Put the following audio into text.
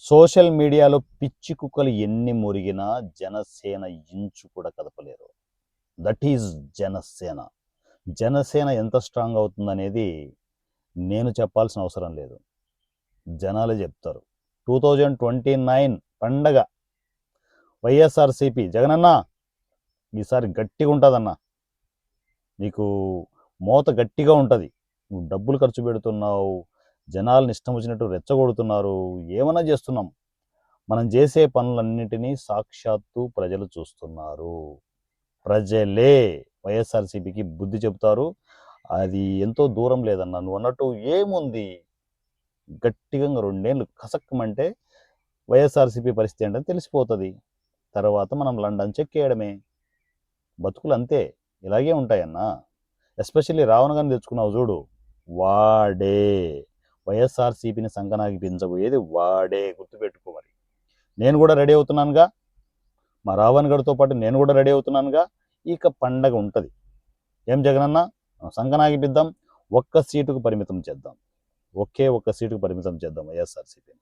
Social మీడియాలో పిచ్చి కుక్కలు ఎన్ని మురిగినా జనసేన ఇంచు కూడా కదపలేరు. That is Janasena. జనసేన ఎంత స్ట్రాంగ్ అవుతుందనేది నేను చెప్పాల్సిన అవసరం లేదు. జనాలే చెప్తారు. 2029 పండగ వైఎస్ఆర్సీపీ జగనన్న ఈసారి గట్టిగా ఉంటుందన్న. నీకు మోత గట్టిగా ఉంటుంది. నువ్వు డబ్బులు ఖర్చు పెడుతున్నావు, జనాలను ఇష్టం వచ్చినట్టు రెచ్చగొడుతున్నారు, ఏమన్నా చేస్తున్నాం. మనం చేసే పనులన్నిటినీ సాక్షాత్తు ప్రజలు చూస్తున్నారు. ప్రజలే వైఎస్ఆర్సీపీకి బుద్ధి చెబుతారు. అది ఎంతో దూరం లేదన్న. నువ్వు అన్నట్టు ఏముంది, గట్టిగా 2 ఏళ్ళు కసక్కమంటే వైఎస్ఆర్సీపీ పరిస్థితి ఏంటని తెలిసిపోతుంది. తర్వాత మనం లండన్ చెక్ చేయడమే. బతుకులు అంతే, ఇలాగే ఉంటాయన్నా. ఎస్పెషల్లీ రావణ్ గారిని తెచ్చుకున్నావు చూడు, వాడే వైఎస్ఆర్సీపీని సంకనాకి పెంచబోయేది వాడే, గుర్తుపెట్టుకో. మరి నేను కూడా రెడీ అవుతున్నానుగా, మా రావణ్ గడితో పాటు నేను కూడా రెడీ అవుతున్నానుగా. ఇక పండగ ఉంటుంది. ఏం జగనన్న, సంకనాగిపిద్దాం. ఒక్క సీటుకు పరిమితం చేద్దాం. ఒక్క సీటుకు పరిమితం చేద్దాం వైఎస్ఆర్సీపీని.